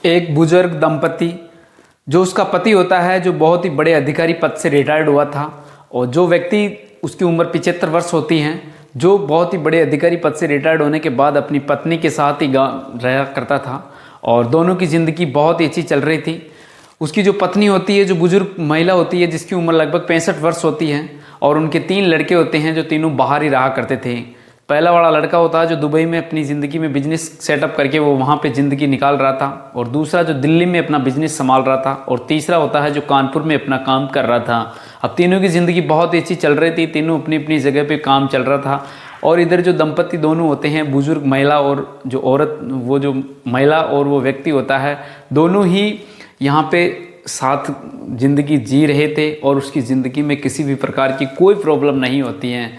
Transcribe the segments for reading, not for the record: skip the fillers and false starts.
एक बुजुर्ग दंपति, जो उसका पति होता है, जो बहुत ही बड़े अधिकारी पद से रिटायर्ड हुआ था, और जो व्यक्ति, उसकी उम्र 75 वर्ष होती हैं, जो बहुत ही बड़े अधिकारी पद से रिटायर्ड होने के बाद अपनी पत्नी के साथ ही रहा करता था और दोनों की ज़िंदगी बहुत ही अच्छी चल रही थी। उसकी जो पत्नी होती है, जो बुजुर्ग महिला होती है, जिसकी उम्र लगभग 65 वर्ष होती है, और उनके 3 लड़के होते हैं जो तीनों बाहर ही रहा करते थे। पहला वाला लड़का होता है जो दुबई में अपनी ज़िंदगी में बिजनेस सेटअप करके वो वहाँ पे ज़िंदगी निकाल रहा था, और दूसरा जो दिल्ली में अपना बिजनेस संभाल रहा था, और तीसरा होता है जो कानपुर में अपना काम कर रहा था। अब तीनों की ज़िंदगी बहुत ही अच्छी चल रही थी, तीनों अपनी अपनी जगह पे काम चल रहा था। और इधर जो दंपति दोनों होते हैं, बुजुर्ग महिला और जो औरत, वो जो महिला और वो व्यक्ति होता है, दोनों ही यहाँ पे साथ ज़िंदगी जी रहे थे और उसकी ज़िंदगी में किसी भी प्रकार की कोई प्रॉब्लम नहीं होती हैं।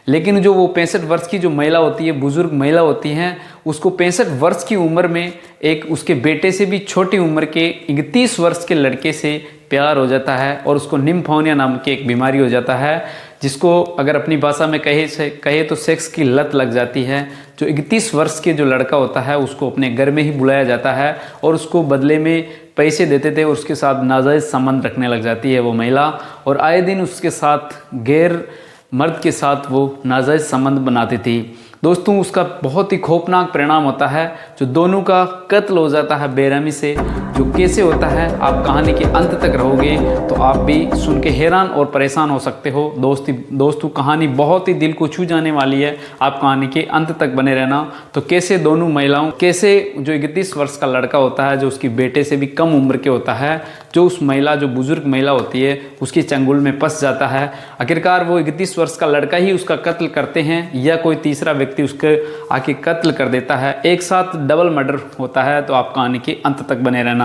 लेकिन जो वो 65 वर्ष की जो महिला होती है, बुजुर्ग महिला होती हैं, उसको 65 वर्ष की उम्र में एक उसके बेटे से भी छोटी उम्र के 31 वर्ष के लड़के से प्यार हो जाता है, और उसको निम्फोनिया नाम की एक बीमारी हो जाता है, जिसको अगर अपनी भाषा में कहे तो सेक्स की लत लग जाती है। जो 31 वर्ष के जो लड़का होता है, उसको अपने घर में ही बुलाया जाता है और उसको बदले में पैसे देते थे, और उसके साथ नाजायज़ संबंध रखने लग जाती है वो महिला, और आए दिन उसके साथ गैर मर्द के साथ वो नाजायज़ संबंध बनाती थी। दोस्तों, उसका बहुत ही खौफनाक परिणाम होता है, जो दोनों का कत्ल हो जाता है बेरहमी से। जो कैसे होता है, आप कहानी के अंत तक रहोगे तो आप भी सुन के हैरान और परेशान हो सकते हो। दोस्तों, कहानी बहुत ही दिल को छू जाने वाली है, आप कहानी के अंत तक बने रहना। तो कैसे दोनों महिलाओं, कैसे जो 31 वर्ष का लड़का होता है, जो उसकी बेटे से भी कम उम्र के होता है, जो उस महिला, जो बुजुर्ग महिला होती है, उसकी चंगुल में फंस जाता है। आखिरकार वो 31 वर्ष का लड़का ही उसका कत्ल करते हैं, या कोई तीसरा व्यक्ति उसके आके कत्ल कर देता है। एक साथ डबल मर्डर होता है। तो आप कहानी के अंत तक बने रहना।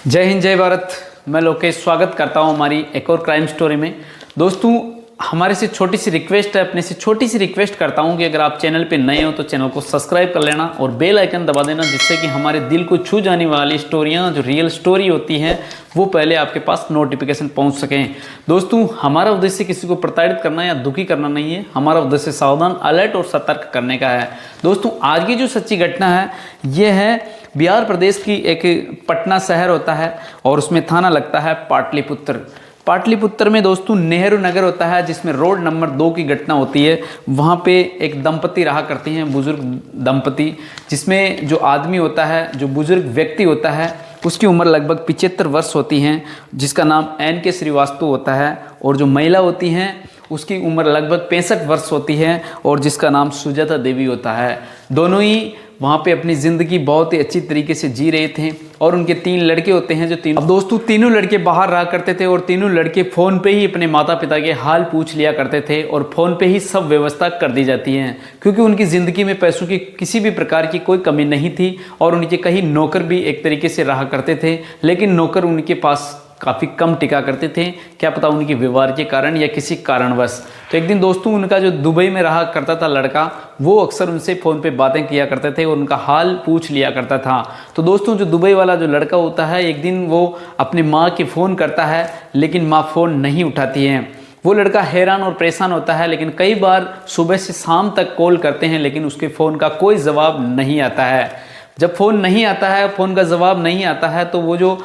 जय हिंद, जय भारत। मैं लोकेश स्वागत करता हूं हमारी एक और क्राइम स्टोरी में। दोस्तों, हमारे से छोटी सी रिक्वेस्ट है, अपने से छोटी सी रिक्वेस्ट करता हूं कि अगर आप चैनल पे नए हो तो चैनल को सब्सक्राइब कर लेना और बेल आइकन दबा देना, जिससे कि हमारे दिल को छू जाने वाली स्टोरियां, जो रियल स्टोरी होती हैं, वो पहले आपके पास नोटिफिकेशन पहुंच सकें। दोस्तों, हमारा उद्देश्य किसी को प्रताड़ित करना या दुखी करना नहीं है, हमारा उद्देश्य सावधान, अलर्ट और सतर्क करने का है। दोस्तों, आज की जो सच्ची घटना है, ये है बिहार प्रदेश की एक पटना शहर होता है, और उसमें थाना लगता है पाटलिपुत्र। पाटलिपुत्र में दोस्तों नेहरू नगर होता है, जिसमें रोड नंबर 2 की घटना होती है। वहाँ पे एक दंपति रहा करते हैं, बुजुर्ग दंपति, जिसमें जो आदमी होता है, जो बुजुर्ग व्यक्ति होता है, उसकी उम्र लगभग 75 वर्ष होती हैं, जिसका नाम NK श्रीवास्तव होता है। और जो महिला होती हैं, उसकी उम्र लगभग 65 वर्ष होती है, और जिसका नाम सुजाता देवी होता है। दोनों ही वहाँ पे अपनी ज़िंदगी बहुत ही अच्छी तरीके से जी रहे थे, और उनके 3 लड़के होते हैं, जो तीनों, अब दोस्तों, तीनों लड़के बाहर रहा करते थे, और तीनों लड़के फ़ोन पे ही अपने माता पिता के हाल पूछ लिया करते थे, और फ़ोन पे ही सब व्यवस्था कर दी जाती है, क्योंकि उनकी ज़िंदगी में पैसों की किसी भी प्रकार की कोई कमी नहीं थी। और उनके कहीं नौकर भी एक तरीके से रहा करते थे, लेकिन नौकर उनके पास काफ़ी कम टिका करते थे, क्या पता उनके व्यवहार के कारण या किसी कारणवश। तो एक दिन दोस्तों, उनका जो दुबई में रहा करता था लड़का, वो अक्सर उनसे फ़ोन पे बातें किया करते थे और उनका हाल पूछ लिया करता था। तो दोस्तों, जो दुबई वाला जो लड़का होता है, एक दिन वो अपनी माँ के फ़ोन करता है, लेकिन माँ फ़ोन नहीं उठाती है। वो लड़का हैरान और परेशान होता है, लेकिन कई बार सुबह से शाम तक कॉल करते हैं, लेकिन उसके फ़ोन का कोई जवाब नहीं आता है। जब फ़ोन नहीं आता है, फ़ोन का जवाब नहीं आता है, तो वो जो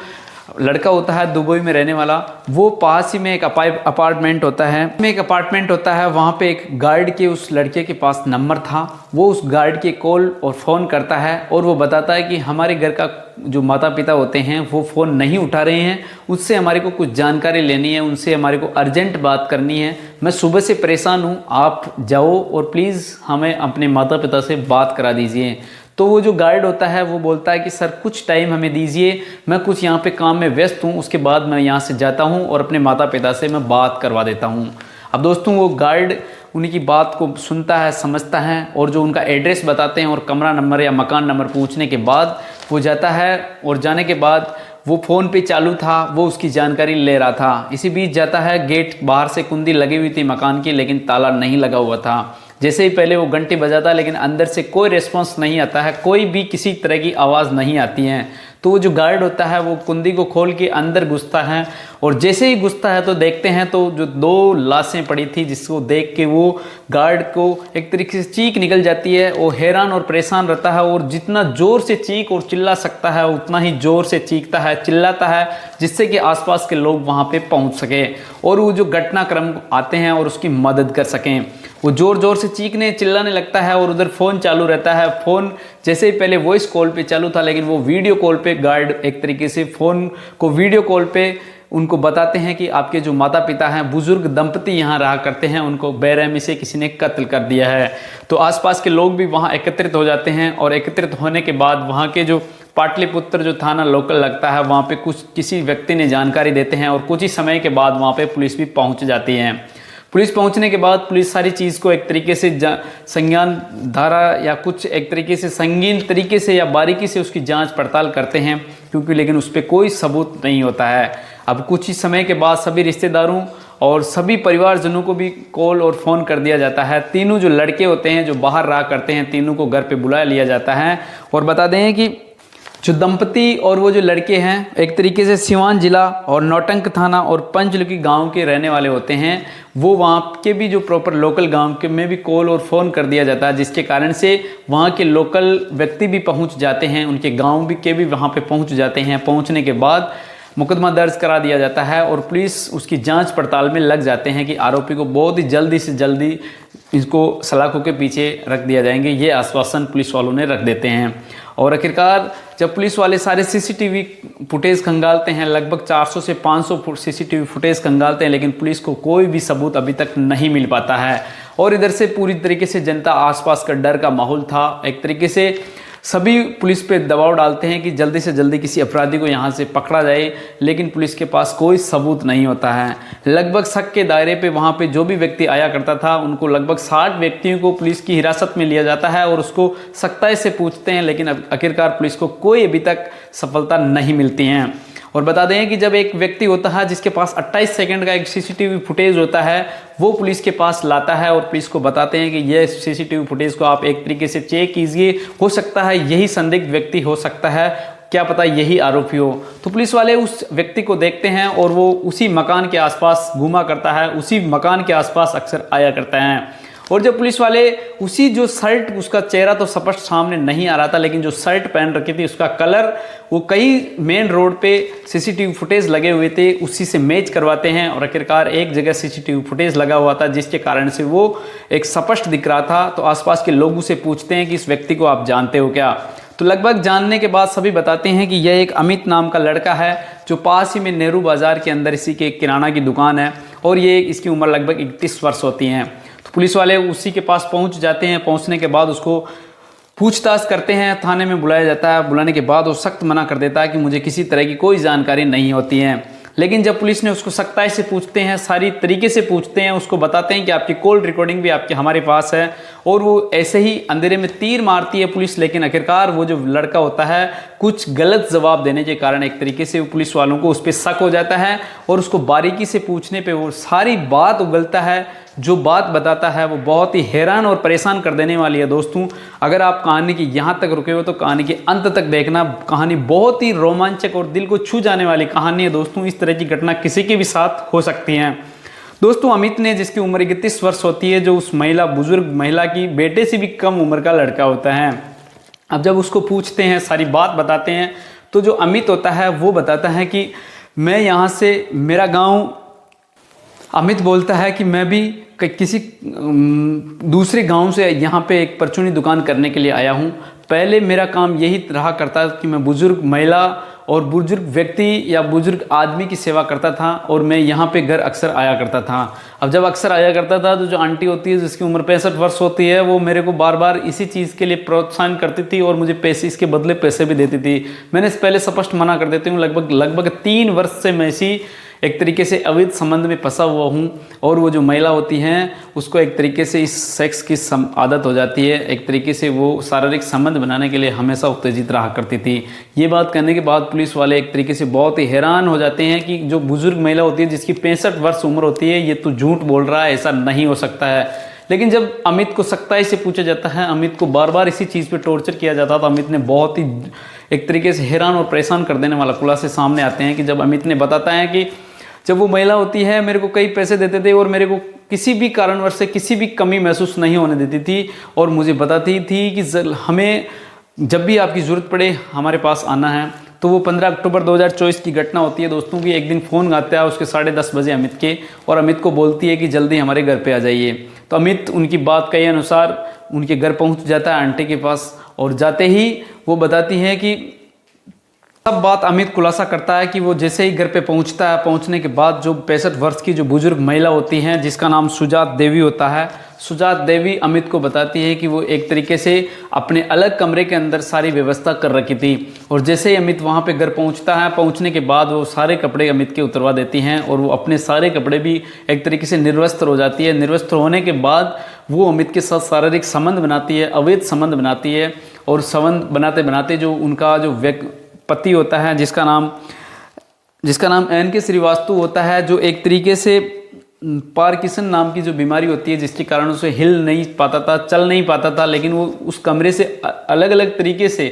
लड़का होता है दुबई में रहने वाला, वो पास ही में एक अपार्टमेंट होता है, वहाँ पे एक गार्ड के उस लड़के के पास नंबर था। वो उस गार्ड के कॉल और फ़ोन करता है, और वो बताता है कि हमारे घर का जो माता पिता होते हैं, वो फ़ोन नहीं उठा रहे हैं, उससे हमारे को कुछ जानकारी लेनी है, उनसे हमारे को अर्जेंट बात करनी है। मैं सुबह से परेशान हूँ, आप जाओ और प्लीज़ हमें अपने माता पिता से बात करा दीजिए। तो वो जो गार्ड होता है, वो बोलता है कि सर कुछ टाइम हमें दीजिए, मैं कुछ यहाँ पे काम में व्यस्त हूँ, उसके बाद मैं यहाँ से जाता हूँ और अपने माता पिता से मैं बात करवा देता हूँ। अब दोस्तों, वो गार्ड उनकी बात को सुनता है, समझता है, और जो उनका एड्रेस बताते हैं और कमरा नंबर या मकान नंबर पूछने के बाद वो जाता है, और जाने के बाद वो फ़ोन पे चालू था, वो उसकी जानकारी ले रहा था। इसी बीच जाता है, गेट बाहर से कुंडी लगी हुई थी मकान की, लेकिन ताला नहीं लगा हुआ था। जैसे ही पहले वो घंटी बजाता है, लेकिन अंदर से कोई रिस्पॉन्स नहीं आता है, कोई भी किसी तरह की आवाज़ नहीं आती है। तो वो जो गार्ड होता है, वो कुंडी को खोल के अंदर घुसता है, और जैसे ही घुसता है तो देखते हैं तो जो 2 लाशें पड़ी थी, जिसको देख के वो गार्ड को एक तरीके से चीख निकल जाती है। वो हैरान और परेशान रहता है और जितना ज़ोर से चीख और चिल्ला सकता है उतना ही ज़ोर से चीखता है, चिल्लाता है, जिससे कि आसपास के लोग वहाँ पे पहुँच सकें और वो जो घटनाक्रम आते हैं और उसकी मदद कर सकें। वो ज़ोर ज़ोर से चीखने चिल्लाने लगता है और उधर फ़ोन चालू रहता है। फ़ोन जैसे ही पहले वॉइस कॉल पे चालू था, लेकिन वो वीडियो कॉल पे गार्ड एक तरीके से फ़ोन को वीडियो कॉल पे उनको बताते हैं कि आपके जो माता पिता हैं, बुजुर्ग दंपति यहाँ रहा करते हैं, उनको बेरहमी से किसी ने कत्ल कर दिया है। तो आसपास के लोग भी वहाँ एकत्रित हो जाते हैं और एकत्रित होने के बाद वहाँ के जो पाटलिपुत्र जो थाना लोकल लगता है, वहाँ पे किसी व्यक्ति ने जानकारी देते हैं और कुछ ही समय के बाद वहाँ पे पुलिस भी पहुँच जाती है। पुलिस पहुंचने के बाद पुलिस सारी चीज़ को एक तरीके से संज्ञान धारा या कुछ एक तरीके से संगीन तरीके से या बारीकी से उसकी जांच पड़ताल करते हैं, क्योंकि लेकिन उस पर कोई सबूत नहीं होता है। अब कुछ ही समय के बाद सभी रिश्तेदारों और सभी परिवारजनों को भी कॉल और फ़ोन कर दिया जाता है। तीनों जो लड़के होते हैं जो बाहर रहा करते हैं, तीनों को घर पे बुला लिया जाता है और बता दें कि जो दंपति और वो जो लड़के हैं एक तरीके से सिवान जिला और नौटंक थाना और पंचलुकी गांव के रहने वाले होते हैं। वो वहाँ के भी जो प्रॉपर लोकल गांव के में भी कॉल और फ़ोन कर दिया जाता है, जिसके कारण से वहाँ के लोकल व्यक्ति भी पहुँच जाते हैं, उनके गांव भी के भी वहाँ पे पहुँच जाते हैं। पहुँचने के बाद मुकदमा दर्ज करा दिया जाता है और पुलिस उसकी जांच पड़ताल में लग जाते हैं कि आरोपी को बहुत ही जल्दी से जल्दी इसको सलाखों के पीछे रख दिया जाएंगे। ये आश्वासन पुलिस वालों ने रख देते हैं। और आखिरकार जब पुलिस वाले सारे सीसीटीवी फुटेज खंगालते हैं, लगभग 400 से 500 सीसीटीवी फुटेज खंगालते हैं, लेकिन पुलिस को कोई भी सबूत अभी तक नहीं मिल पाता है। और इधर से पूरी तरीके से जनता, आसपास का डर का माहौल था। एक तरीके से सभी पुलिस पे दबाव डालते हैं कि जल्दी से जल्दी किसी अपराधी को यहाँ से पकड़ा जाए, लेकिन पुलिस के पास कोई सबूत नहीं होता है। लगभग शक के दायरे पे वहाँ पे जो भी व्यक्ति आया करता था, उनको लगभग 60 व्यक्तियों को पुलिस की हिरासत में लिया जाता है और उसको सख्ताई से पूछते हैं, लेकिन आखिरकार पुलिस को कोई अभी तक सफलता नहीं मिलती है। और बता दें कि जब एक व्यक्ति होता है जिसके पास 28 सेकंड का एक सीसीटीवी फुटेज होता है, वो पुलिस के पास लाता है और पुलिस को बताते हैं कि यह सीसीटीवी फुटेज को आप एक तरीके से चेक कीजिए, हो सकता है यही संदिग्ध व्यक्ति हो सकता है, क्या पता यही आरोपी हो। तो पुलिस वाले उस व्यक्ति को देखते हैं और वो उसी मकान के आसपास घूमा करता है, उसी मकान के आसपास अक्सर आया करता है। और जब पुलिस वाले उसी जो शर्ट, उसका चेहरा तो स्पष्ट सामने नहीं आ रहा था, लेकिन जो शर्ट पहन रखी थी उसका कलर, वो कई मेन रोड पे सीसीटीवी फुटेज लगे हुए थे, उसी से मैच करवाते हैं और आखिरकार एक जगह सीसीटीवी फुटेज लगा हुआ था, जिसके कारण से वो एक स्पष्ट दिख रहा था। तो आसपास के लोगों से पूछते हैं कि इस व्यक्ति को आप जानते हो क्या। तो लगभग जानने के बाद सभी बताते हैं कि यह एक अमित नाम का लड़का है, जो पास ही में नेहरू बाजार के अंदर इसी के किराना की दुकान है और ये इसकी उम्र लगभग 31 वर्ष होती है। तो पुलिस वाले उसी के पास पहुंच जाते हैं। पहुंचने के बाद उसको पूछताछ करते हैं, थाने में बुलाया जाता है। बुलाने के बाद वो सख्त मना कर देता है कि मुझे किसी तरह की कोई जानकारी नहीं होती है। लेकिन जब पुलिस ने उसको सख्ताई से पूछते हैं, सारी तरीके से पूछते हैं, उसको बताते हैं कि आपकी कॉल रिकॉर्डिंग भी आपके हमारे पास है, और वो ऐसे ही अंधेरे में तीर मारती है पुलिस। लेकिन आखिरकार वो जो लड़का होता है, कुछ गलत जवाब देने के कारण एक तरीके से पुलिस वालों को उस पर शक हो जाता है और उसको बारीकी से पूछने पे वो सारी बात उगलता है। जो बात बताता है वो बहुत ही हैरान और परेशान कर देने वाली है। दोस्तों, अगर आप कहानी की यहाँ तक रुके हो तो कहानी के अंत तक देखना। कहानी बहुत ही रोमांचक और दिल को छू जाने वाली कहानी है दोस्तों। इस तरह की घटना किसी के भी साथ हो सकती है। दोस्तों, अमित ने, जिसकी उम्र 31 वर्ष होती है, जो उस बुजुर्ग महिला की बेटे से भी कम उम्र का लड़का होता है। अब जब उसको पूछते हैं, सारी बात बताते हैं, तो जो अमित होता है वो बताता है कि मैं यहाँ से, मेरा गाँव, अमित बोलता है कि मैं भी किसी दूसरे गांव से यहाँ पे एक परचूनी दुकान करने के लिए आया हूँ। पहले मेरा काम यही रहा करता कि मैं बुजुर्ग महिला और बुजुर्ग व्यक्ति या बुजुर्ग आदमी की सेवा करता था और मैं यहाँ पे घर अक्सर आया करता था। अब जब अक्सर आया करता था तो जो आंटी होती है, जिसकी उम्र 65 वर्ष होती है, वो मेरे को बार बार इसी चीज़ के लिए प्रोत्साहन करती थी और मुझे पैसे, इसके बदले पैसे भी देती थी। मैंने पहले स्पष्ट मना कर देती हूँ। लगभग 3 वर्ष से मैं इसी एक तरीके से अवैध संबंध में फंसा हुआ हूँ। और वो जो महिला होती हैं उसको एक तरीके से इस सेक्स की आदत हो जाती है। एक तरीके से वो शारीरिक संबंध बनाने के लिए हमेशा उत्तेजित रहा करती थी। ये बात करने के बाद पुलिस वाले एक तरीके से बहुत ही हैरान हो जाते हैं कि जो बुजुर्ग महिला होती है, जिसकी 65 वर्ष उम्र होती है, ये तो झूठ बोल रहा है, ऐसा नहीं हो सकता है। लेकिन जब अमित को सख्ताई से पूछा जाता है, अमित को बार बार इसी चीज़ पे टॉर्चर किया जाता था, अमित ने बहुत ही एक तरीके से हैरान और परेशान कर देने वाला खुलासे सामने आते हैं कि जब अमित ने बताता है कि जब वो महिला होती है मेरे को कई पैसे देते थे और मेरे को किसी भी कारणवश से किसी भी कमी महसूस नहीं होने देती थी और मुझे बताती थी कि हमें जब भी आपकी ज़रूरत पड़े हमारे पास आना है। तो वो 15 अक्टूबर 2024 की घटना होती है दोस्तों की। एक दिन फ़ोन आता है उसके 10:30 बजे अमित के, और अमित को बोलती है कि जल्दी हमारे घर पे आ जाइए। तो अमित उनकी बात कहे अनुसार उनके घर पहुंच जाता है आंटी के पास, और जाते ही वो बताती है कि सब बात अमित खुलासा करता है कि वो जैसे ही घर पे पहुंचता है, पहुंचने के बाद जो 65 वर्ष की जो बुजुर्ग महिला होती हैं जिसका नाम सुजात देवी होता है, सुजात देवी अमित को बताती है कि वो एक तरीके से अपने अलग कमरे के अंदर सारी व्यवस्था कर रखी थी। और जैसे ही अमित वहाँ पे घर पहुँचता है, पहुँचने के बाद वो सारे कपड़े अमित के उतरवा देती हैं और वो अपने सारे कपड़े भी एक तरीके से निर्वस्त्र हो जाती है। निर्वस्त्र होने के बाद वो अमित के साथ शारीरिक संबंध बनाती है, अवैध संबंध बनाती है। और संबंध बनाते बनाते जो उनका जो पति होता है जिसका नाम एन.के. श्रीवास्तव होता है, जो एक तरीके से पार्किंसन नाम की जो बीमारी होती है जिसके कारण उसे हिल नहीं पाता था, चल नहीं पाता था, लेकिन वो उस कमरे से अलग अलग तरीके से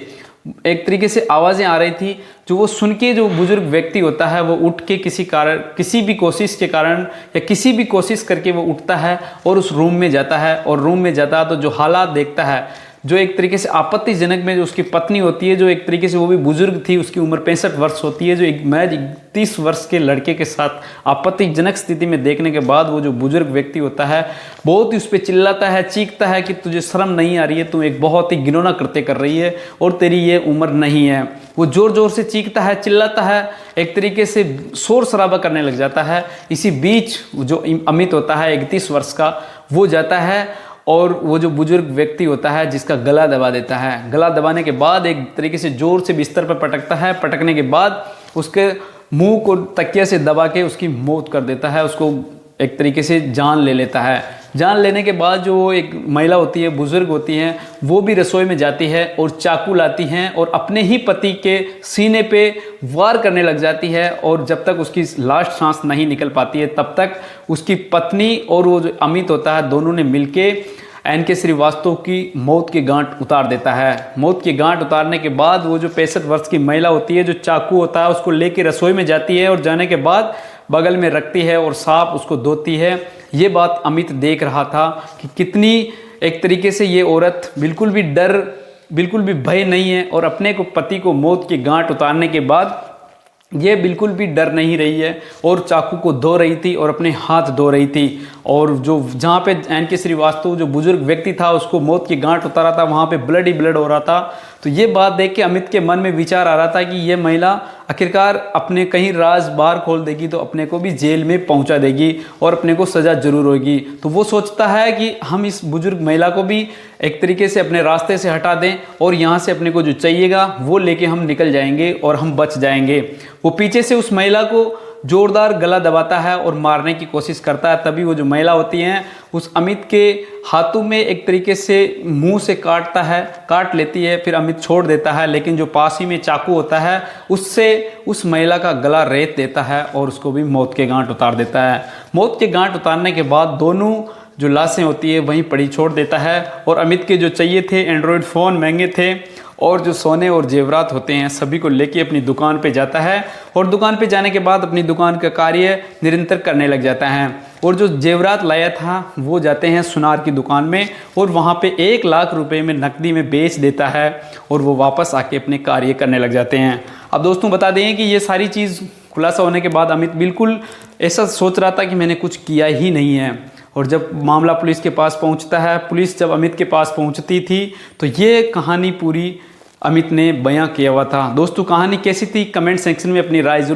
एक तरीके से आवाज़ें आ रही थी जो वो सुन के जो बुजुर्ग व्यक्ति होता है वो उठ के किसी भी कोशिश के कारण या किसी भी कोशिश करके वो उठता है और उस रूम में जाता है। और रूम में जाता है तो जो हालात देखता है जो एक तरीके से आपत्तिजनक में, जो उसकी पत्नी होती है जो एक तरीके से वो भी बुजुर्ग थी, उसकी उम्र 65 वर्ष होती है, जो एक महज 30 वर्ष के लड़के के साथ आपत्तिजनक स्थिति में देखने के बाद वो जो बुजुर्ग व्यक्ति होता है बहुत ही उस पर चिल्लाता है, चीखता है कि तुझे शर्म नहीं आ रही है, तू एक बहुत ही घिनौना कृत्य कर रही है और तेरी ये उम्र नहीं है। वो ज़ोर ज़ोर से चीखता है, चिल्लाता है, एक तरीके से शोर शराबा करने लग जाता है। इसी बीच जो अमित होता है 31 वर्ष का, वो जाता है और वो जो बुजुर्ग व्यक्ति होता है जिसका गला दबा देता है। गला दबाने के बाद एक तरीके से ज़ोर से बिस्तर पर पटकता है। पटकने के बाद उसके मुंह को तकिया से दबा के उसकी मौत कर देता है, उसको एक तरीके से जान ले लेता है। जान लेने के बाद जो वो एक महिला होती है, बुजुर्ग होती हैं, वो भी रसोई में जाती है और चाकू लाती हैं और अपने ही पति के सीने पे वार करने लग जाती है। और जब तक उसकी लास्ट सांस नहीं निकल पाती है तब तक उसकी पत्नी और वो जो अमित होता है दोनों ने मिलके एन.के. श्रीवास्तव की मौत की गांठ उतार देता है। मौत की गांठ उतारने के बाद वो जो 65 वर्ष की महिला होती है जो चाकू होता है उसको लेके रसोई में जाती है और जाने के बाद बगल में रखती है और साफ उसको धोती है। ये बात अमित देख रहा था कि कितनी एक तरीके से ये औरत बिल्कुल भी भय नहीं है और अपने को पति को मौत की गांठ उतारने के बाद ये बिल्कुल भी डर नहीं रही है और चाकू को धो रही थी और अपने हाथ धो रही थी। और जो जहाँ पे एन.के. श्रीवास्तव जो बुजुर्ग व्यक्ति था उसको मौत की गांठ उतारा था वहाँ पे ब्लड ही ब्लड हो रहा था। तो ये बात देख के अमित के मन में विचार आ रहा था कि ये महिला आखिरकार अपने कहीं राज बाहर खोल देगी तो अपने को भी जेल में पहुंचा देगी और अपने को सज़ा जरूर होगी। तो वो सोचता है कि हम इस बुजुर्ग महिला को भी एक तरीके से अपने रास्ते से हटा दें और यहाँ से अपने को जो चाहिएगा वो लेके हम निकल जाएंगे और हम बच जाएंगे। वो पीछे से उस महिला को जोरदार गला दबाता है और मारने की कोशिश करता है। तभी वो जो महिला होती हैं उस अमित के हाथों में एक तरीके से मुंह से काट लेती है, फिर अमित छोड़ देता है। लेकिन जो पास ही में चाकू होता है उससे उस महिला का गला रेत देता है और उसको भी मौत के गांठ उतार देता है। मौत के गांठ उतारने के बाद दोनों जो लाशें होती है वहीं पड़ी छोड़ देता है। और अमित के जो चाहिए थे एंड्रॉयड फ़ोन महंगे थे और जो सोने और जेवरात होते हैं सभी को लेके अपनी दुकान पे जाता है और दुकान पे जाने के बाद अपनी दुकान का कार्य निरंतर करने लग जाता है। और जो जेवरात लाया था वो जाते हैं सुनार की दुकान में और वहाँ पे 1 लाख रुपए में नकदी में बेच देता है और वो वापस आके अपने कार्य करने लग जाते हैं। अब दोस्तों बता दें कि ये सारी चीज़ खुलासा होने के बाद अमित बिल्कुल ऐसा सोच रहा था कि मैंने कुछ किया ही नहीं है। और जब मामला पुलिस के पास पहुंचता है, पुलिस जब अमित के पास पहुंचती थी तो ये कहानी पूरी अमित ने बयां किया हुआ था। दोस्तों कहानी कैसी थी कमेंट सेक्शन में अपनी राय जरूर